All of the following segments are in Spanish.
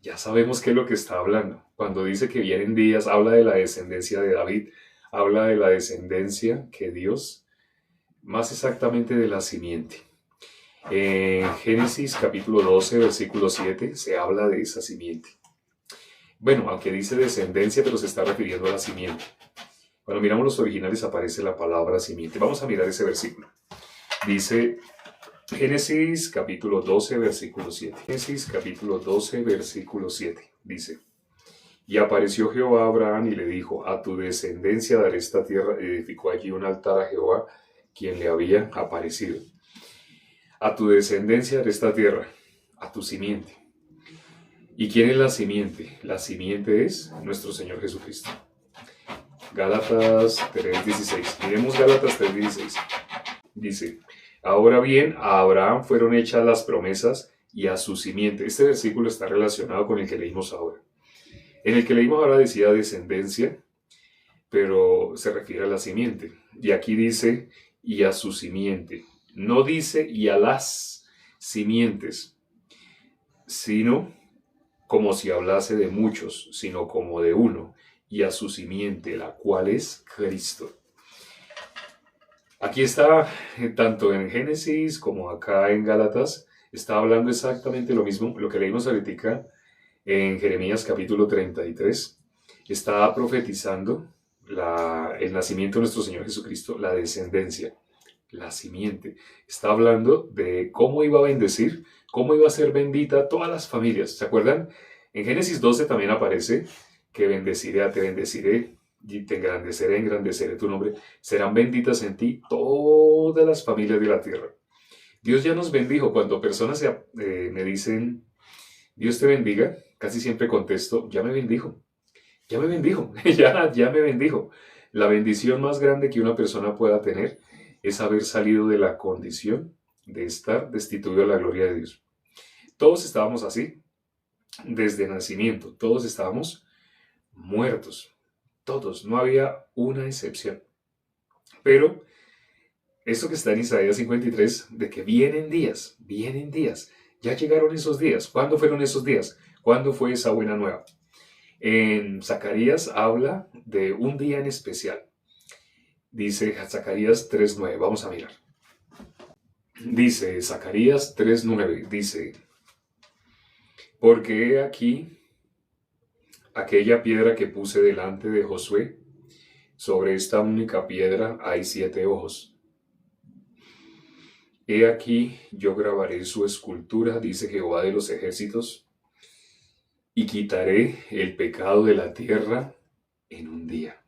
Ya sabemos qué es lo que está hablando. Cuando dice que vienen días, habla de la descendencia de David, habla de la descendencia que Dios, más exactamente de la simiente. En Génesis capítulo 12, versículo 7, se habla de esa simiente. Bueno, aunque dice descendencia, pero se está refiriendo a la simiente. Cuando miramos los originales aparece la palabra simiente. Vamos a mirar ese versículo. Dice Génesis capítulo 12, versículo 7. Génesis capítulo 12, versículo 7. Dice, y apareció Jehová a Abraham y le dijo, a tu descendencia daré esta tierra. Edificó allí un altar a Jehová, quien le había aparecido. A tu descendencia daré esta tierra, a tu simiente. ¿Y quién es la simiente? La simiente es nuestro Señor Jesucristo. Gálatas 3:16. Miremos Gálatas 3:16. Dice, ahora bien, a Abraham fueron hechas las promesas y a su simiente. Este versículo está relacionado con el que leímos ahora. En el que leímos ahora decía descendencia, pero se refiere a la simiente. Y aquí dice, y a su simiente. No dice, y a las simientes, sino como si hablase de muchos, sino como de uno, y a su simiente, la cual es Cristo. Aquí está, tanto en Génesis como acá en Gálatas, está hablando exactamente lo mismo, lo que leímos ahorita en Jeremías capítulo 33. Está profetizando el nacimiento de nuestro Señor Jesucristo, la descendencia, la simiente. Está hablando de cómo iba a bendecir, cómo iba a ser bendita todas las familias. ¿Se acuerdan? En Génesis 12 también aparece que bendeciré, te bendeciré y te engrandeceré, engrandeceré tu nombre. Serán benditas en ti todas las familias de la tierra. Dios ya nos bendijo. Cuando personas me dicen, Dios te bendiga, casi siempre contesto, ya me bendijo. Ya me bendijo, ya me bendijo. La bendición más grande que una persona pueda tener es haber salido de la condición de estar destituido de la gloria de Dios. Todos estábamos así, desde nacimiento, todos estábamos muertos, todos, no había una excepción. Pero esto que está en Isaías 53, de que vienen días, ya llegaron esos días. ¿Cuándo fueron esos días? ¿Cuándo fue esa buena nueva? En Zacarías habla de un día en especial. Dice Zacarías 3:9. Vamos a mirar. Dice Zacarías 3:9. Dice, porque he aquí aquella piedra que puse delante de Josué. Sobre esta única piedra hay 7 ojos. He aquí yo grabaré su escultura, dice Jehová de los ejércitos, y quitaré el pecado de la tierra en un día.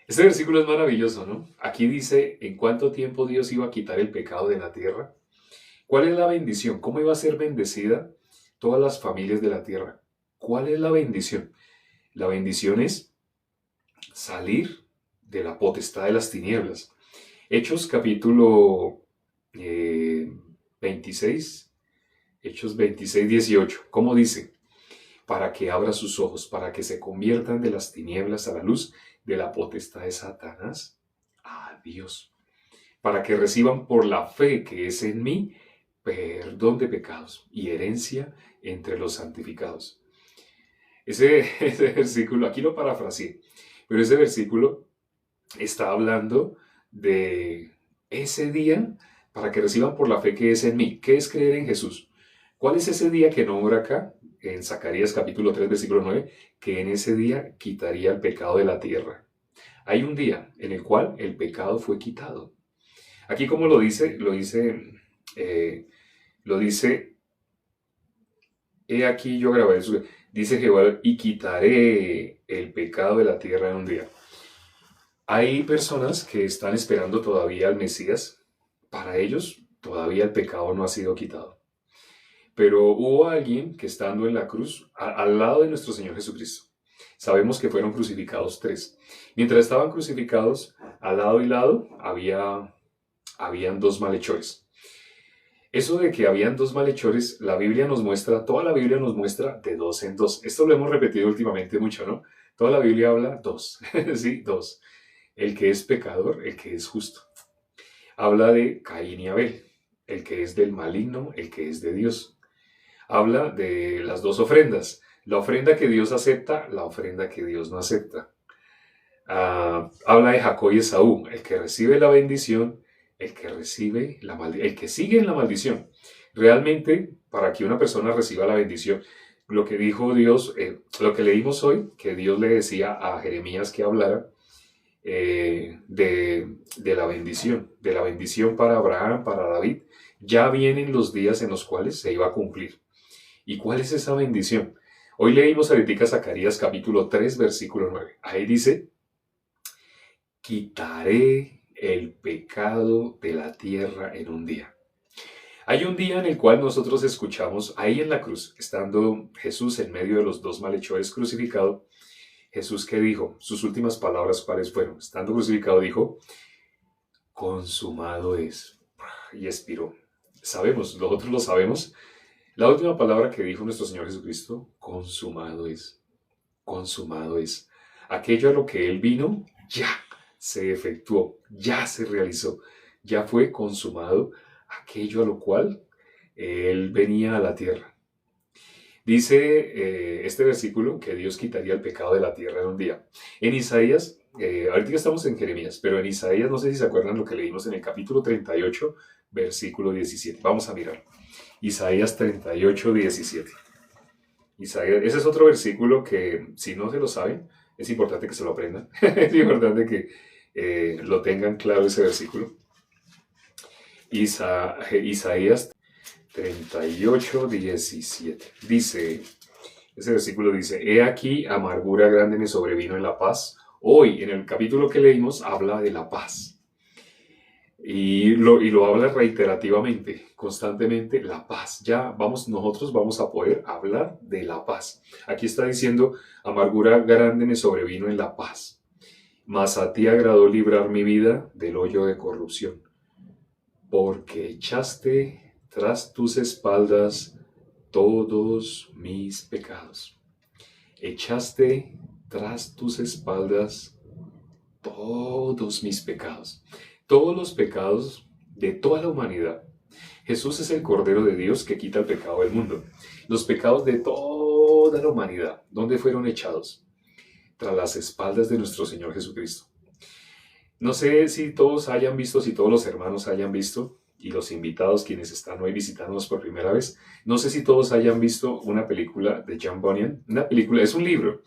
Este versículo es maravilloso, ¿no? Aquí dice en cuánto tiempo Dios iba a quitar el pecado de la tierra. ¿Cuál es la bendición? ¿Cómo iba a ser bendecida todas las familias de la tierra? ¿Cuál es la bendición? La bendición es salir de la potestad de las tinieblas. Hechos capítulo 26, Hechos 26:18. ¿Cómo dice? Para que abra sus ojos, para que se conviertan de las tinieblas a la luz, de la potestad de Satanás a Dios, para que reciban por la fe que es en mí perdón de pecados y herencia entre los santificados. Ese versículo, aquí lo parafraseé, pero ese versículo está hablando de ese día para que reciban por la fe que es en mí. ¿Qué es creer en Jesús? ¿Cuál es ese día que nombra acá? En Zacarías capítulo 3, versículo 9, que en ese día quitaría el pecado de la tierra. Hay un día en el cual el pecado fue quitado. Aquí como lo dice, he aquí yo grabaré su, dice Jehová, y quitaré el pecado de la tierra en un día. Hay personas que están esperando todavía al Mesías. Para ellos todavía el pecado no ha sido quitado. Pero hubo alguien que estando en la cruz, al lado de nuestro Señor Jesucristo, sabemos que fueron crucificados 3. Mientras estaban crucificados, al lado y lado, habían 2 malhechores. Eso de que habían 2 malhechores, la Biblia nos muestra, toda la Biblia nos muestra de 2 en 2. Esto lo hemos repetido últimamente mucho, ¿no? Toda la Biblia habla 2, sí, 2. El que es pecador, el que es justo. Habla de Caín y Abel, el que es del maligno, el que es de Dios. habla de las dos ofrendas. La ofrenda que Dios acepta, la ofrenda que Dios no acepta. Habla de Jacob y Esaú, el que recibe la bendición, el que recibe la maldición, el que sigue en la maldición. Realmente, para que una persona reciba la bendición, lo que dijo Dios, lo que leímos hoy, que Dios le decía a Jeremías que hablara de la bendición para Abraham, para David, ya vienen los días en los cuales se iba a cumplir. ¿Y cuál es esa bendición? Hoy leímos ahorita Zacarías capítulo 3, versículo 9. Ahí dice: quitaré el pecado de la tierra en un día. Hay un día en el cual nosotros escuchamos ahí en la cruz, estando Jesús en medio de los dos malhechores crucificado, Jesús, ¿qué dijo? Sus últimas palabras, ¿cuáles fueron? Estando crucificado dijo: consumado es. Y expiró. Sabemos, nosotros lo sabemos. La última palabra que dijo nuestro Señor Jesucristo: consumado es. Consumado es. Aquello a lo que Él vino, ya se efectuó, ya se realizó, ya fue consumado aquello a lo cual Él venía a la tierra. Dice este versículo que Dios quitaría el pecado de la tierra en un día. En Isaías, ahorita estamos en Jeremías, pero en Isaías, no sé si se acuerdan lo que leímos en el capítulo 38, versículo 17. Vamos a mirar. Isaías 38, 17. Isaías, ese es otro versículo que, si no se lo saben, es importante que se lo aprendan. Es importante que lo tengan claro ese versículo. Isaías 38, 17. Dice, ese versículo dice: he aquí, amargura grande me sobrevino en la paz. Hoy, en el capítulo que leímos, habla de la paz. Y lo habla reiterativamente, constantemente, la paz. Ya nosotros vamos a poder hablar de la paz. Aquí está diciendo: amargura grande me sobrevino en la paz. Mas a ti agradó librar mi vida del hoyo de corrupción. Porque echaste tras tus espaldas todos mis pecados. Echaste tras tus espaldas todos mis pecados. Todos los pecados de toda la humanidad. Jesús es el Cordero de Dios que quita el pecado del mundo. Los pecados de toda la humanidad, ¿dónde fueron echados? Tras las espaldas de nuestro Señor Jesucristo. No sé si todos hayan visto, si todos los hermanos hayan visto, y los invitados quienes están hoy visitándonos por primera vez, no sé si todos hayan visto una película de John Bunyan. Una película, es un libro.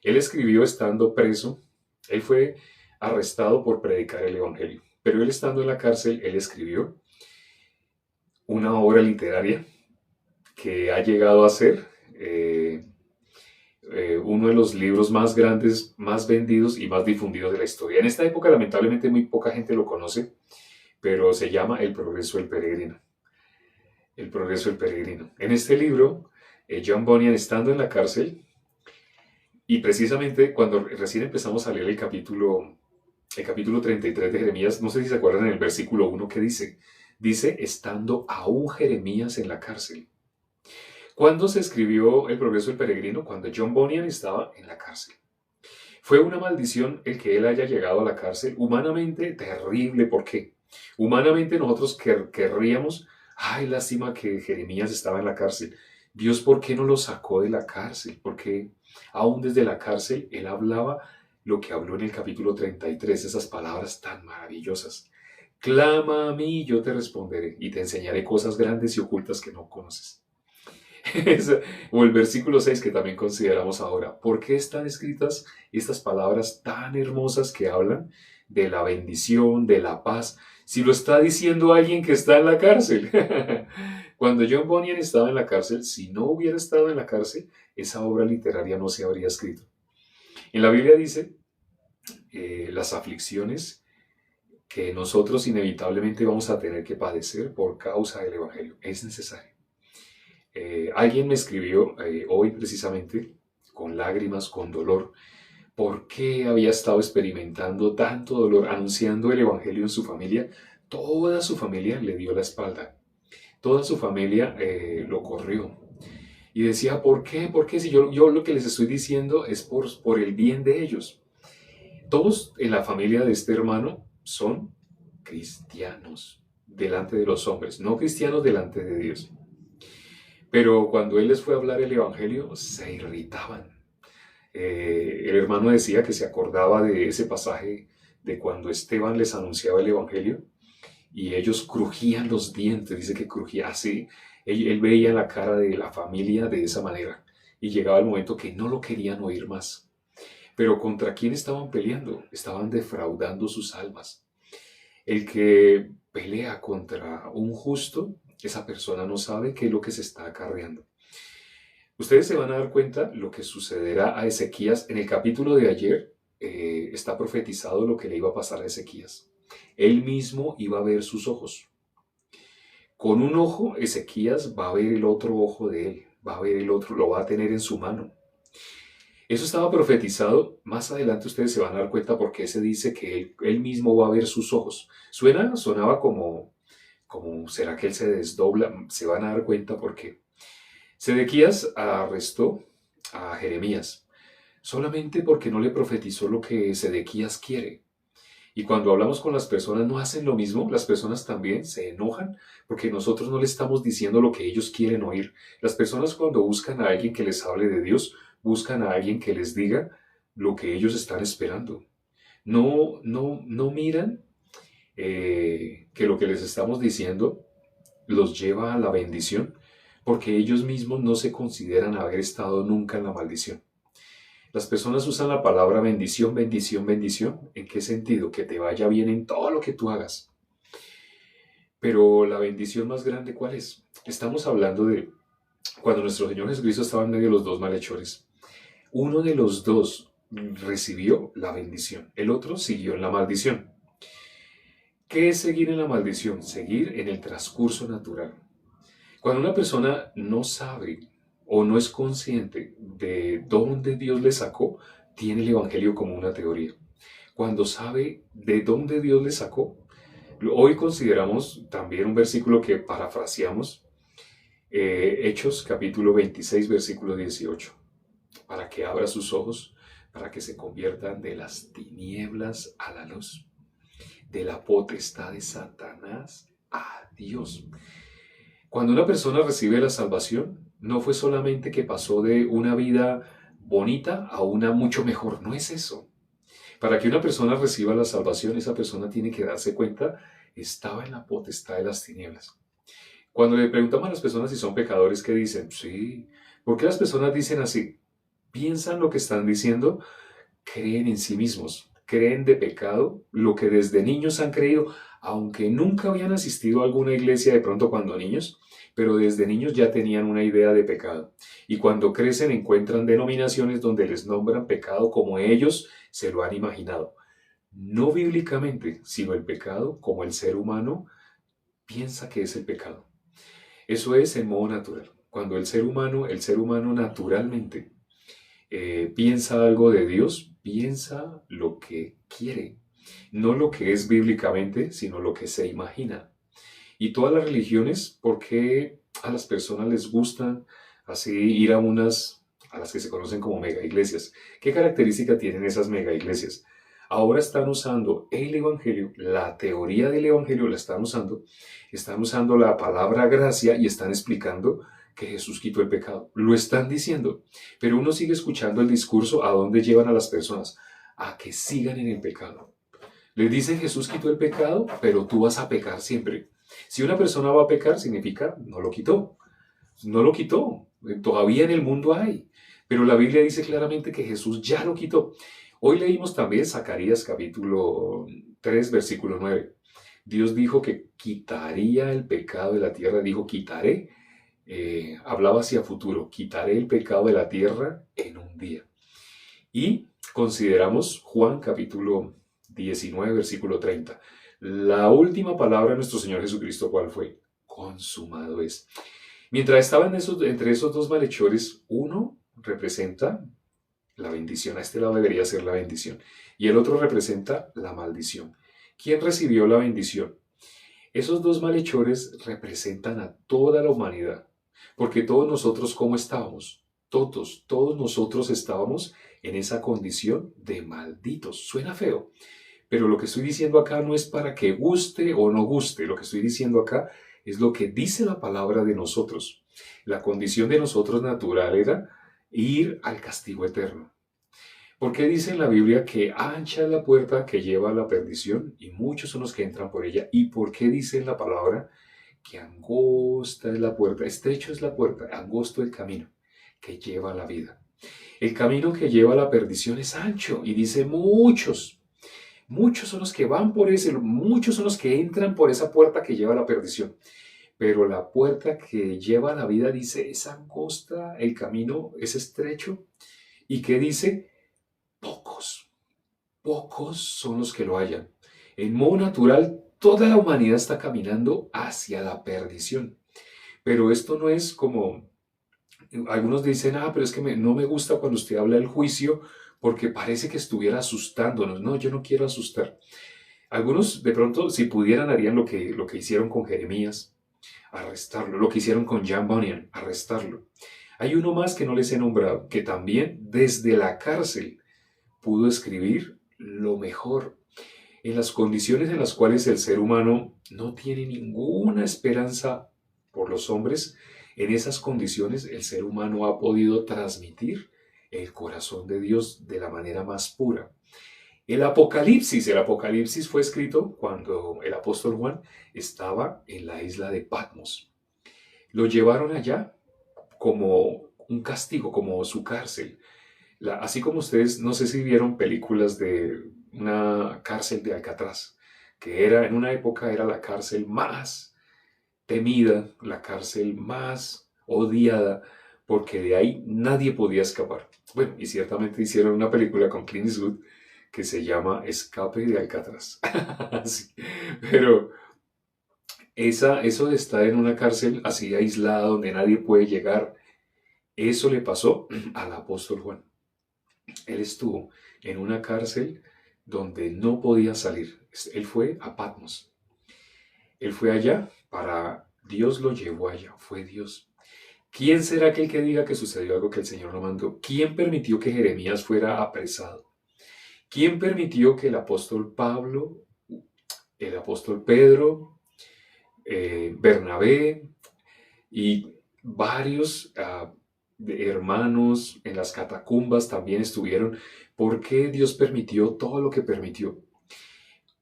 Él escribió estando preso. Él fue arrestado por predicar el Evangelio. Pero él estando en la cárcel, él escribió una obra literaria que ha llegado a ser uno de los libros más grandes, más vendidos y más difundidos de la historia. En esta época, lamentablemente, muy poca gente lo conoce, pero se llama El progreso del peregrino. El progreso del peregrino. En este libro, John Bunyan, estando en la cárcel, y precisamente cuando recién empezamos a leer el capítulo 33 de Jeremías, no sé si se acuerdan en el versículo 1 que dice, estando aún Jeremías en la cárcel. ¿Cuándo se escribió El progreso del peregrino? Cuando John Bunyan estaba en la cárcel. Fue una maldición el que él haya llegado a la cárcel, humanamente terrible. ¿Por qué? Humanamente nosotros querríamos, ay, lástima que Jeremías estaba en la cárcel. Dios, ¿por qué no lo sacó de la cárcel? Porque aún desde la cárcel él hablaba lo que habló en el capítulo 33, esas palabras tan maravillosas. Clama a mí y yo te responderé y te enseñaré cosas grandes y ocultas que no conoces. O el versículo 6 que también consideramos ahora. ¿Por qué están escritas estas palabras tan hermosas que hablan de la bendición, de la paz? Si lo está diciendo alguien que está en la cárcel. Cuando John Bunyan estaba en la cárcel, si no hubiera estado en la cárcel, esa obra literaria no se habría escrito. En la Biblia dice las aflicciones que nosotros inevitablemente vamos a tener que padecer por causa del Evangelio. Es necesario. Alguien me escribió hoy precisamente, con lágrimas, con dolor, por qué había estado experimentando tanto dolor anunciando el Evangelio en su familia. Toda su familia le dio la espalda. Toda su familia lo corrió. Y decía, ¿por qué? ¿Por qué? Si yo lo que les estoy diciendo es por el bien de ellos. Todos en la familia de este hermano son cristianos delante de los hombres, no cristianos delante de Dios. Pero cuando él les fue a hablar el Evangelio, se irritaban. El hermano decía que se acordaba de ese pasaje de cuando Esteban les anunciaba el Evangelio y ellos crujían los dientes, dice que crujía así. Él veía la cara de la familia de esa manera y llegaba el momento que no lo querían oír más. Pero ¿contra quién estaban peleando? Estaban defraudando sus almas. El que pelea contra un justo, esa persona no sabe qué es lo que se está acarreando. Ustedes se van a dar cuenta lo que sucederá a Ezequías. En el capítulo de ayer está profetizado lo que le iba a pasar a Ezequías. Él mismo iba a ver sus ojos. Con un ojo, Ezequías va a ver el otro ojo de él, va a ver el otro, lo va a tener en su mano. Eso estaba profetizado. Más adelante ustedes se van a dar cuenta porque se dice que él mismo va a ver sus ojos. Sonaba como, ¿será que él se desdobla? Se van a dar cuenta porque Sedequías arrestó a Jeremías solamente porque no le profetizó lo que Sedequías quiere. Y cuando hablamos con las personas no hacen lo mismo, las personas también se enojan porque nosotros no le estamos diciendo lo que ellos quieren oír. Las personas cuando buscan a alguien que les hable de Dios, buscan a alguien que les diga lo que ellos están esperando. No miran que lo que les estamos diciendo los lleva a la bendición porque ellos mismos no se consideran haber estado nunca en la maldición. Las personas usan la palabra bendición, bendición, bendición. ¿En qué sentido? Que te vaya bien en todo lo que tú hagas. Pero la bendición más grande, ¿cuál es? Estamos hablando de cuando nuestro Señor Jesucristo estaba en medio de los dos malhechores. Uno de los dos recibió la bendición, el otro siguió en la maldición. ¿Qué es seguir en la maldición? Seguir en el transcurso natural. Cuando una persona no sabe o no es consciente de dónde Dios le sacó, tiene el Evangelio como una teoría. Cuando sabe de dónde Dios le sacó, hoy consideramos también un versículo que parafraseamos, Hechos capítulo 26, versículo 18, para que abra sus ojos, para que se conviertan de las tinieblas a la luz, de la potestad de Satanás a Dios. Cuando una persona recibe la salvación, no fue solamente que pasó de una vida bonita a una mucho mejor, no es eso. Para que una persona reciba la salvación, esa persona tiene que darse cuenta, estaba en la potestad de las tinieblas. Cuando le preguntamos a las personas si son pecadores, ¿qué dicen? Sí. ¿Por qué las personas dicen así? Piensan lo que están diciendo, creen en sí mismos, creen de pecado lo que desde niños han creído, aunque nunca habían asistido a alguna iglesia de pronto cuando niños, pero desde niños ya tenían una idea de pecado. Y cuando crecen encuentran denominaciones donde les nombran pecado como ellos se lo han imaginado. No bíblicamente, sino el pecado como el ser humano piensa que es el pecado. Eso es en modo natural. Cuando el ser humano naturalmente piensa algo de Dios, piensa lo que quiere, no lo que es bíblicamente, sino lo que se imagina. Y todas las religiones, ¿por qué a las personas les gustan así ir a las que se conocen como mega iglesias? ¿Qué característica tienen esas mega iglesias? Ahora están usando el Evangelio, la teoría del Evangelio la están usando la palabra gracia y están explicando que Jesús quitó el pecado. Lo están diciendo, pero uno sigue escuchando el discurso a dónde llevan a las personas, a que sigan en el pecado. Les dicen Jesús quitó el pecado, pero tú vas a pecar siempre. Si una persona va a pecar, significa no lo quitó. No lo quitó. Todavía en el mundo hay. Pero la Biblia dice claramente que Jesús ya lo quitó. Hoy leímos también Zacarías capítulo 3, versículo 9. Dios dijo que quitaría el pecado de la tierra. Dijo, quitaré. Hablaba hacia futuro. Quitaré el pecado de la tierra en un día. Y consideramos Juan capítulo 19, versículo 30. La última palabra de nuestro Señor Jesucristo, ¿cuál fue? Consumado es. Mientras estaban entre esos dos malhechores, uno representa la bendición, a este lado debería ser la bendición, y el otro representa la maldición. ¿Quién recibió la bendición? Esos dos malhechores representan a toda la humanidad, porque todos nosotros, ¿cómo estábamos? Todos nosotros estábamos en esa condición de malditos. Suena feo, pero lo que estoy diciendo acá no es para que guste o no guste. Lo que estoy diciendo acá es lo que dice la palabra de nosotros. La condición de nosotros natural era ir al castigo eterno. ¿Por qué dice en la Biblia que ancha es la puerta que lleva a la perdición y muchos son los que entran por ella? ¿Y por qué dice en la palabra que angosta es la puerta, estrecho es la puerta, angosto el camino que lleva a la vida? El camino que lleva a la perdición es ancho y dice muchos. Muchos son los que van por ese, muchos son los que entran por esa puerta que lleva a la perdición. Pero la puerta que lleva a la vida dice es angosta, el camino es estrecho. ¿Y qué dice? Pocos, pocos son los que lo hallan. En modo natural, toda la humanidad está caminando hacia la perdición. Pero esto no es como, algunos dicen, pero es que no me gusta cuando usted habla del juicio porque parece que estuviera asustándonos. No, yo no quiero asustar. Algunos de pronto, si pudieran, harían lo que hicieron con Jeremías, arrestarlo. Lo que hicieron con Jan Bunyan, arrestarlo. Hay uno más que no les he nombrado, que también desde la cárcel pudo escribir lo mejor en las condiciones en las cuales el ser humano no tiene ninguna esperanza por los hombres. En esas condiciones el ser humano ha podido transmitir el corazón de Dios de la manera más pura. El Apocalipsis fue escrito cuando el apóstol Juan estaba en la isla de Patmos. Lo llevaron allá como un castigo, como su cárcel. Así como ustedes, no sé si vieron películas de una cárcel de Alcatraz, que en una época era la cárcel más temida, la cárcel más odiada, porque de ahí nadie podía escapar. Bueno, y ciertamente hicieron una película con Clint Eastwood que se llama Escape de Alcatraz. Sí, pero eso de estar en una cárcel así aislada donde nadie puede llegar, eso le pasó al apóstol Juan. Él estuvo en una cárcel donde no podía salir. Él fue a Patmos. Él fue allá Dios lo llevó allá, fue Dios. ¿Quién será aquel que diga que sucedió algo que el Señor no mandó? ¿Quién permitió que Jeremías fuera apresado? ¿Quién permitió que el apóstol Pablo, el apóstol Pedro, Bernabé y varios hermanos en las catacumbas también estuvieron? ¿Por qué Dios permitió todo lo que permitió?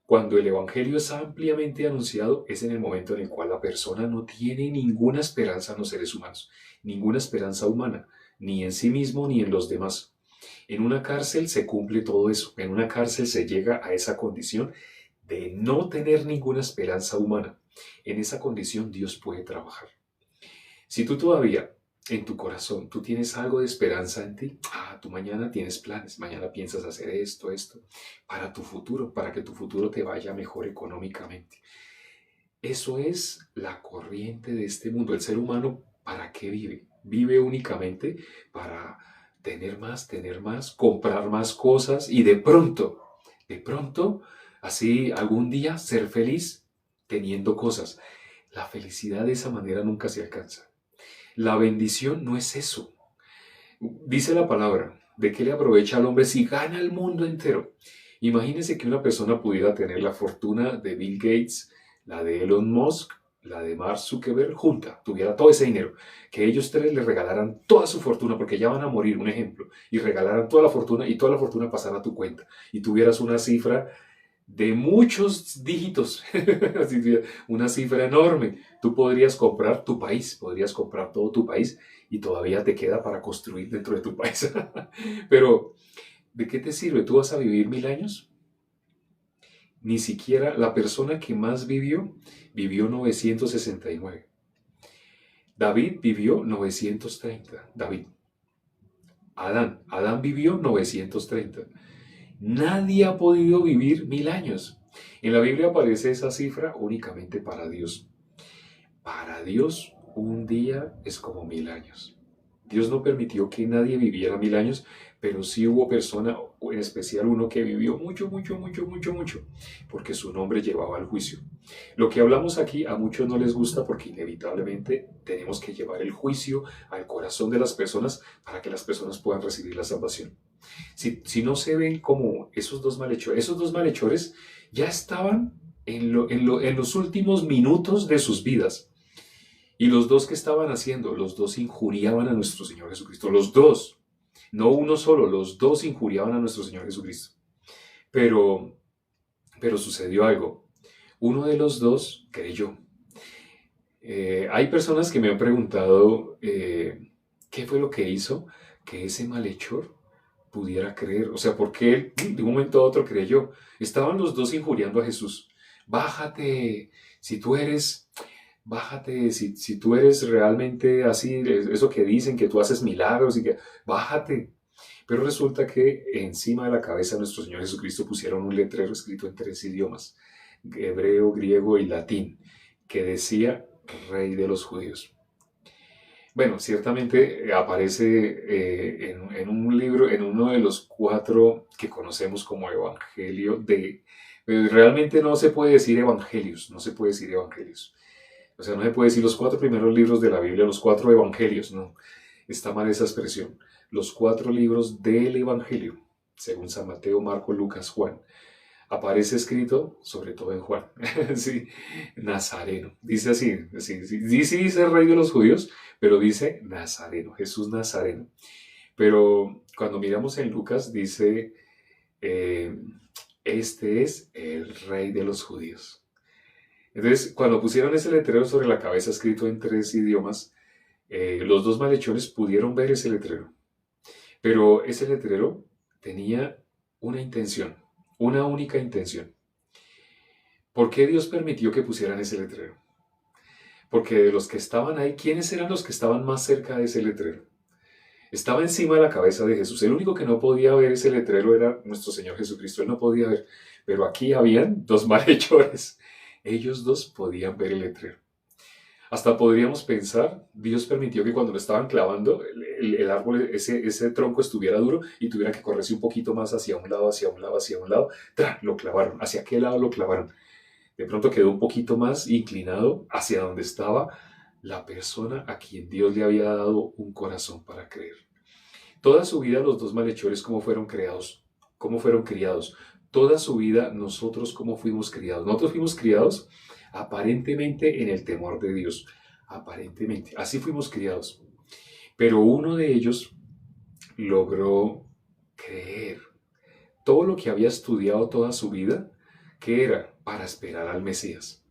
Cuando el Evangelio es ampliamente anunciado, es en el momento en el cual la persona no tiene ninguna esperanza en los seres humanos, ninguna esperanza humana, ni en sí mismo ni en los demás. En una cárcel se cumple todo eso. En una cárcel se llega a esa condición de no tener ninguna esperanza humana. En esa condición Dios puede trabajar. Si tú todavía en tu corazón tú tienes algo de esperanza en ti, tú mañana tienes planes, mañana piensas hacer esto, para tu futuro, para que tu futuro te vaya mejor económicamente. Eso es la corriente de este mundo. El ser humano, ¿para qué vive? Vive únicamente para tener más, comprar más cosas y de pronto, así algún día ser feliz teniendo cosas. La felicidad de esa manera nunca se alcanza. La bendición no es eso. Dice la palabra, ¿de qué le aprovecha al hombre si gana el mundo entero? Imagínese que una persona pudiera tener la fortuna de Bill Gates, la de Elon Musk, la de Mark Zuckerberg, junta, tuviera todo ese dinero, que ellos tres le regalaran toda su fortuna, porque ya van a morir, un ejemplo, y regalaran toda la fortuna y toda la fortuna pasara a tu cuenta, y tuvieras una cifra de muchos dígitos, una cifra enorme. Tú podrías comprar tu país, podrías comprar todo tu país y todavía te queda para construir dentro de tu país. Pero, ¿de qué te sirve? ¿Tú vas a vivir 1000 años? Ni siquiera la persona que más vivió 969. David vivió 930. Adán vivió 930. Nadie ha podido vivir 1000 años. En la Biblia aparece esa cifra únicamente para Dios. Para Dios, un día es como 1000 años. Dios no permitió que nadie viviera 1000 años, pero sí hubo persona, en especial uno que vivió mucho, porque su nombre llevaba al juicio. Lo que hablamos aquí a muchos no les gusta porque inevitablemente tenemos que llevar el juicio al corazón de las personas para que las personas puedan recibir la salvación. Si no se ven como esos dos malhechores ya estaban en los últimos minutos de sus vidas. Y los dos que estaban haciendo, los dos injuriaban a nuestro Señor Jesucristo, los dos, no uno solo, los dos injuriaban a nuestro Señor Jesucristo. Pero, pero sucedió algo. Uno de los dos creyó. Hay personas que me han preguntado qué fue lo que hizo que ese malhechor pudiera creer. O sea, ¿por qué él de un momento a otro creyó? Estaban los dos injuriando a Jesús. Bájate, si tú eres, bájate, si tú eres realmente así, eso que dicen que tú haces milagros y que, bájate. Pero resulta que encima de la cabeza de nuestro Señor Jesucristo pusieron un letrero escrito en 3 idiomas, hebreo, griego y latín, que decía Rey de los Judíos. Bueno, ciertamente aparece en un libro, en uno de los 4 que conocemos como Evangelio de... Realmente no se puede decir Evangelios, no se puede decir Evangelios. O sea, no se puede decir los 4 primeros libros de la Biblia, los 4 Evangelios, no. Está mal esa expresión. Los 4 libros del Evangelio, según San Mateo, Marco, Lucas, Juan. Aparece escrito, sobre todo en Juan, sí, Nazareno. Dice así, dice Rey de los Judíos, pero dice Nazareno, Jesús Nazareno. Pero cuando miramos en Lucas dice, este es el Rey de los Judíos. Entonces, cuando pusieron ese letrero sobre la cabeza escrito en 3 idiomas, los dos malhechores pudieron ver ese letrero. Pero ese letrero tenía una intención, una única intención. ¿Por qué Dios permitió que pusieran ese letrero? Porque de los que estaban ahí, ¿quiénes eran los que estaban más cerca de ese letrero? Estaba encima de la cabeza de Jesús. El único que no podía ver ese letrero era nuestro Señor Jesucristo. Él no podía ver. Pero aquí habían 2 malhechores. Ellos 2 podían ver el letrero. Hasta podríamos pensar, Dios permitió que cuando lo estaban clavando, el árbol, ese tronco estuviera duro y tuviera que correrse un poquito más hacia un lado, hacia un lado, hacia un lado. ¡Tra! Lo clavaron. ¿Hacia qué lado lo clavaron? De pronto quedó un poquito más inclinado hacia donde estaba la persona a quien Dios le había dado un corazón para creer. Toda su vida los 2 malhechores, ¿cómo fueron creados? ¿Cómo fueron criados? Toda su vida nosotros, ¿cómo fuimos criados? Nosotros fuimos criados aparentemente en el temor de Dios. Aparentemente. Así fuimos criados. Pero uno de ellos logró creer. Todo lo que había estudiado toda su vida, ¿qué era? Para esperar al Mesías.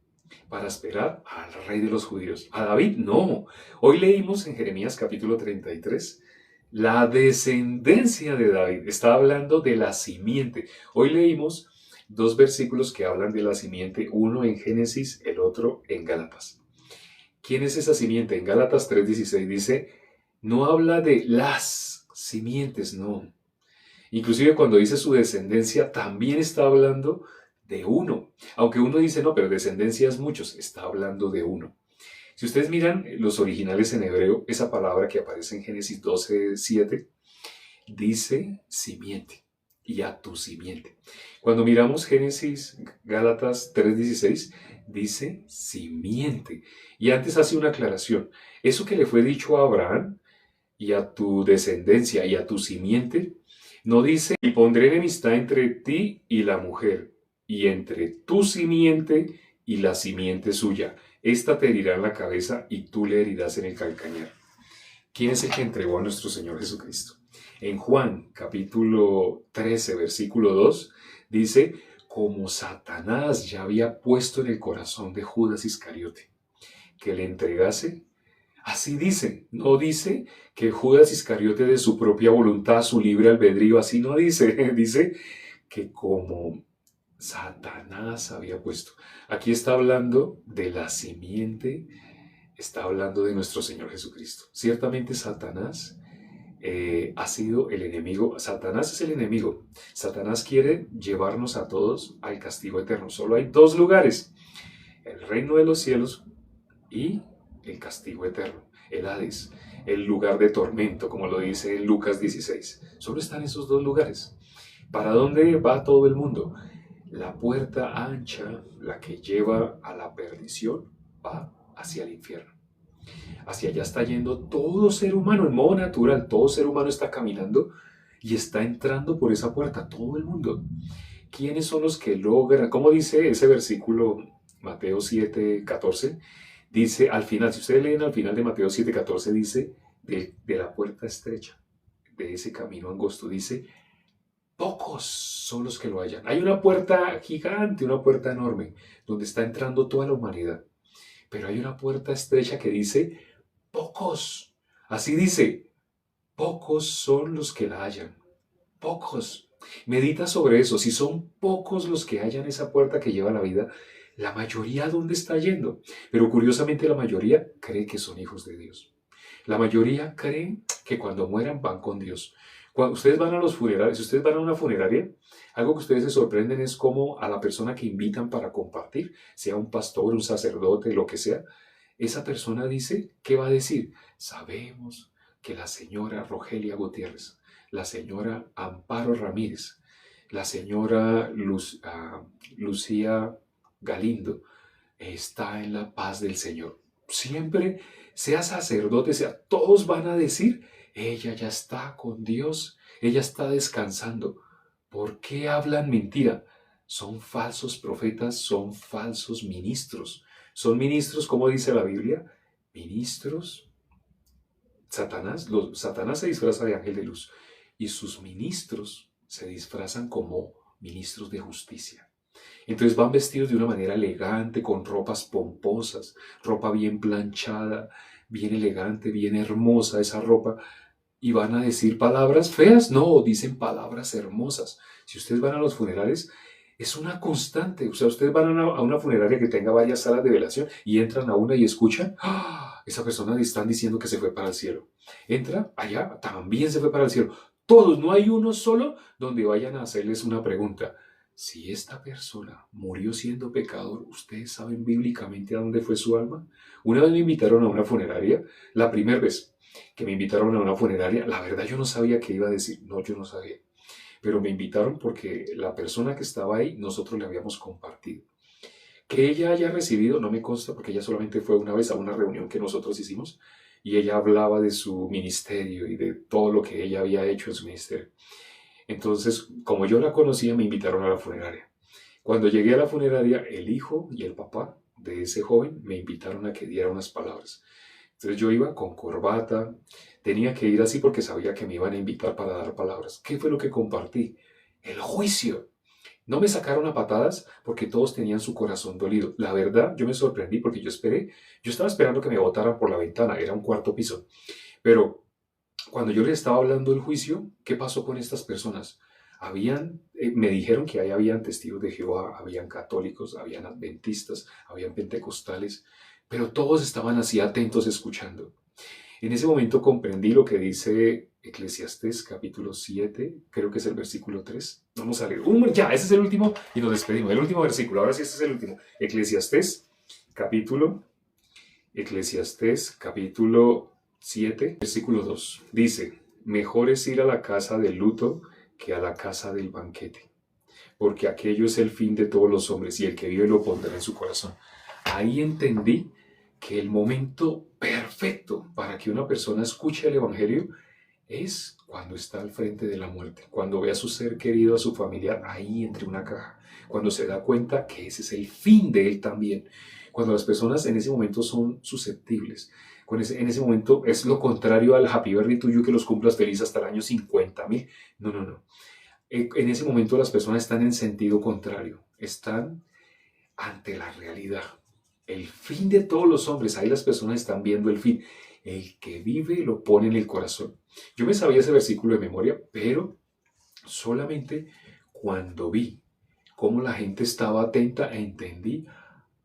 Para esperar al Rey de los Judíos. A David, no. Hoy leímos en Jeremías capítulo 33 la descendencia de David. Está hablando de la simiente. Hoy leímos 2 versículos que hablan de la simiente, uno en Génesis, el otro en Gálatas. ¿Quién es esa simiente? En Gálatas 3:16 dice, no habla de las simientes, no. Inclusive cuando dice su descendencia, también está hablando de uno. Aunque uno dice, no, pero descendencia es muchos, está hablando de uno. Si ustedes miran los originales en hebreo, esa palabra que aparece en Génesis 12:7 dice simiente y a tu simiente. Cuando miramos Génesis, Gálatas 3:16, dice simiente. Y antes hace una aclaración. Eso que le fue dicho a Abraham y a tu descendencia y a tu simiente, no dice, y pondré enemistad entre ti y la mujer, y entre tu simiente y la simiente suya. Esta te herirá en la cabeza y tú le herirás en el calcañar. ¿Quién es el que entregó a nuestro Señor Jesucristo? En Juan capítulo 13, versículo 2, dice, como Satanás ya había puesto en el corazón de Judas Iscariote que le entregase, así dice, no dice que Judas Iscariote de su propia voluntad, su libre albedrío, así no dice, dice que como Satanás había puesto. Aquí está hablando de la simiente, está hablando de nuestro Señor Jesucristo. Ciertamente Satanás ha sido el enemigo. Satanás es el enemigo. Satanás quiere llevarnos a todos al castigo eterno. Solo hay 2 lugares, el reino de los cielos y el castigo eterno, el Hades, el lugar de tormento, como lo dice en Lucas 16. Solo están esos 2 lugares. ¿Para dónde va todo el mundo? La puerta ancha, la que lleva a la perdición, va hacia el infierno. Hacia allá está yendo todo ser humano en modo natural. Todo ser humano está caminando y está entrando por esa puerta, todo el mundo. ¿Quiénes son los que logran? ¿Cómo dice ese versículo, Mateo 7:14? Dice al final, si ustedes leen al final de Mateo 7:14, dice de la puerta estrecha, de ese camino angosto, dice, pocos son los que lo hallan. Hay una puerta gigante, una puerta enorme, donde está entrando toda la humanidad. Pero hay una puerta estrecha que dice, pocos. Así dice, pocos son los que la hallan. Pocos. Medita sobre eso. Si son pocos los que hallan esa puerta que lleva a la vida, la mayoría ¿a dónde está yendo? Pero curiosamente la mayoría cree que son hijos de Dios. La mayoría creen que cuando mueran van con Dios. Cuando ustedes van a los funerales, si ustedes van a una funeraria, algo que ustedes se sorprenden es cómo a la persona que invitan para compartir, sea un pastor, un sacerdote, lo que sea, esa persona dice, ¿qué va a decir? Sabemos que la señora Rogelia Gutiérrez, la señora Amparo Ramírez, la señora Lucía Galindo está en la paz del Señor. Siempre, sea sacerdote, sea, todos van a decir, ella ya está con Dios, ella está descansando. ¿Por qué hablan mentira? Son falsos profetas, son falsos ministros. Son ministros, como dice la Biblia, ministros. Satanás se disfraza de ángel de luz y sus ministros se disfrazan como ministros de justicia. Entonces van vestidos de una manera elegante, con ropas pomposas, ropa bien planchada, bien elegante, bien hermosa esa ropa. ¿Y van a decir palabras feas? No, dicen palabras hermosas. Si ustedes van a los funerales, es una constante. O sea, ustedes van a una funeraria que tenga varias salas de velación y entran a una y escuchan, ¡ah! Esa persona están diciendo que se fue para el cielo. Entra allá, también se fue para el cielo. Todos, no hay uno solo donde vayan a hacerles una pregunta. Si esta persona murió siendo pecador, ¿ustedes saben bíblicamente a dónde fue su alma? Una vez me invitaron a una funeraria, la primera vez que me invitaron a una funeraria, la verdad yo no sabía qué iba a decir, no, yo no sabía, pero me invitaron porque la persona que estaba ahí, nosotros le habíamos compartido. Que ella haya recibido, no me consta porque ella solamente fue una vez a una reunión que nosotros hicimos y ella hablaba de su ministerio y de todo lo que ella había hecho en su ministerio. Entonces, como yo la conocía, me invitaron a la funeraria. Cuando llegué a la funeraria, el hijo y el papá de ese joven me invitaron a que diera unas palabras. Entonces yo iba con corbata, tenía que ir así porque sabía que me iban a invitar para dar palabras. ¿Qué fue lo que compartí? El juicio. No me sacaron a patadas porque todos tenían su corazón dolido. La verdad, yo me sorprendí porque yo estaba esperando que me botaran por la ventana, era un cuarto piso. Pero cuando yo les estaba hablando del juicio, ¿qué pasó con estas personas? Me dijeron que ahí habían testigos de Jehová, habían católicos, habían adventistas, habían pentecostales, pero todos estaban así atentos escuchando. En ese momento comprendí lo que dice Eclesiastés capítulo 7, creo que es el versículo 3. Vamos a leer. Ya, ese es el último y nos despedimos. El último versículo, ahora sí, este es el último. Capítulo, Eclesiastés capítulo 7, versículo 2. Dice, mejor es ir a la casa del luto que a la casa del banquete, porque aquello es el fin de todos los hombres y el que vive lo pondrá en su corazón. Ahí entendí que el momento perfecto para que una persona escuche el Evangelio es cuando está al frente de la muerte, cuando ve a su ser querido, a su familiar ahí entre una caja, cuando se da cuenta que ese es el fin de él también, cuando las personas en ese momento son susceptibles, en ese momento es lo contrario al happy birthday tuyo que los cumplas feliz hasta el año 50,000. No, no, no. En ese momento las personas están en sentido contrario, están ante la realidad. El fin de todos los hombres, ahí las personas están viendo el fin. El que vive lo pone en el corazón. Yo me sabía ese versículo de memoria, pero solamente cuando vi cómo la gente estaba atenta entendí.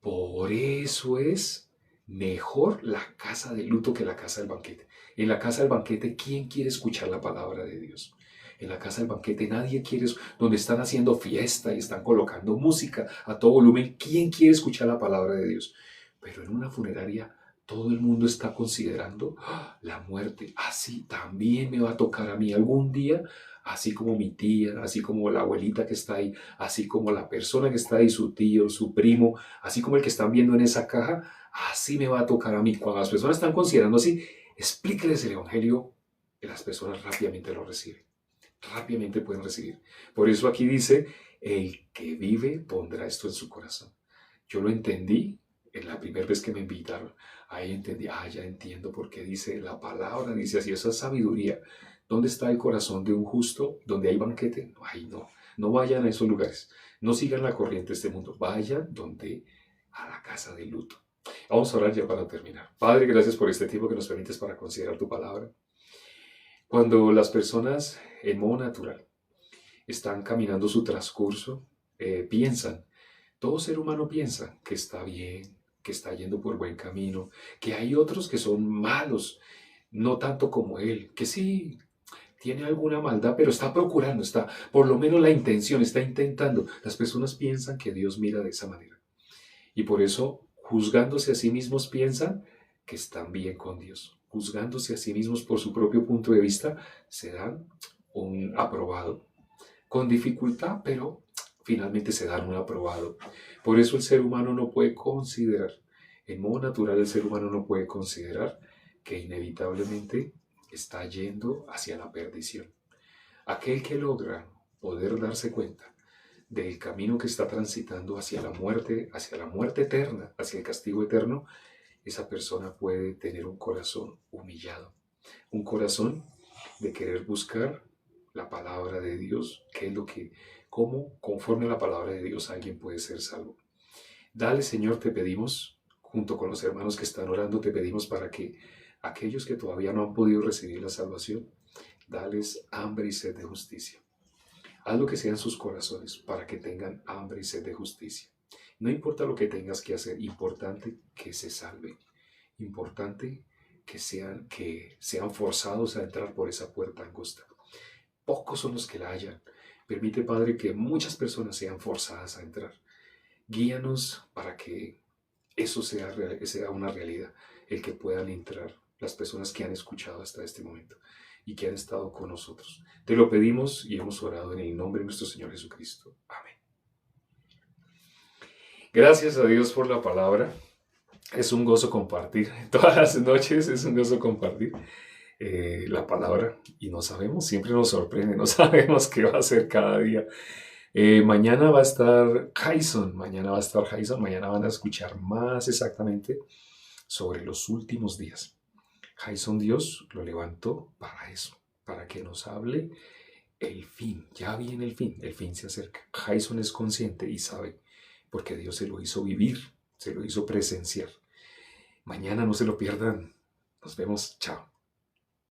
Por eso es mejor la casa de luto que la casa del banquete. En la casa del banquete, ¿quién quiere escuchar la palabra de Dios? En la casa del banquete nadie quiere, donde están haciendo fiesta y están colocando música a todo volumen, ¿quién quiere escuchar la palabra de Dios? Pero en una funeraria todo el mundo está considerando la muerte. Así también me va a tocar a mí algún día, así como mi tía, así como la abuelita que está ahí, así como la persona que está ahí, su tío, su primo, así como el que están viendo en esa caja, así me va a tocar a mí. Cuando las personas están considerando así, explíqueles el Evangelio y las personas rápidamente lo reciben. Rápidamente pueden recibir. Por eso aquí dice, el que vive pondrá esto en su corazón. Yo lo entendí en la primera vez que me invitaron, ahí entendí, ya entiendo por qué dice la palabra, dice así, esa sabiduría. ¿Dónde está el corazón de un justo? ¿Donde hay banquete? Ay, no, no vayan a esos lugares, no sigan la corriente de este mundo, vayan donde, a la casa de luto. Vamos a orar ya para terminar. Padre, gracias por este tiempo que nos permites para considerar tu palabra. Cuando las personas en modo natural están caminando su transcurso, piensan, todo ser humano piensa que está bien, que está yendo por buen camino, que hay otros que son malos, no tanto como él, que sí tiene alguna maldad, pero está procurando, está, por lo menos la intención, está intentando. Las personas piensan que Dios mira de esa manera. Y por eso, juzgándose a sí mismos, piensan que están bien con Dios. Juzgándose a sí mismos por su propio punto de vista, se dan un aprobado. Con dificultad, pero finalmente se dan un aprobado. Por eso el ser humano no puede considerar, en modo natural el ser humano no puede considerar que inevitablemente está yendo hacia la perdición. Aquel que logra poder darse cuenta del camino que está transitando hacia la muerte eterna, hacia el castigo eterno, esa persona puede tener un corazón humillado, un corazón de querer buscar la palabra de Dios, qué es lo que, cómo conforme a la palabra de Dios alguien puede ser salvo. Dale, Señor, te pedimos, junto con los hermanos que están orando, te pedimos para que aquellos que todavía no han podido recibir la salvación, dales hambre y sed de justicia. Haz lo que sea en sus corazones para que tengan hambre y sed de justicia. No importa lo que tengas que hacer, importante que se salven. Importante que sean forzados a entrar por esa puerta angosta. Pocos son los que la hallan. Permite, Padre, que muchas personas sean forzadas a entrar. Guíanos para que eso sea una realidad, el que puedan entrar las personas que han escuchado hasta este momento y que han estado con nosotros. Te lo pedimos y hemos orado en el nombre de nuestro Señor Jesucristo. Amén. Gracias a Dios por la palabra. Es un gozo compartir. Todas las noches es un gozo compartir la palabra y no sabemos, siempre nos sorprende, no sabemos qué va a hacer cada día. Mañana va a estar Jason, mañana van a escuchar más exactamente sobre los últimos días. Jason Dios lo levantó para eso, para que nos hable el fin, ya viene el fin se acerca. Jason es consciente y sabe, porque Dios se lo hizo vivir, se lo hizo presenciar. Mañana no se lo pierdan, nos vemos, chao.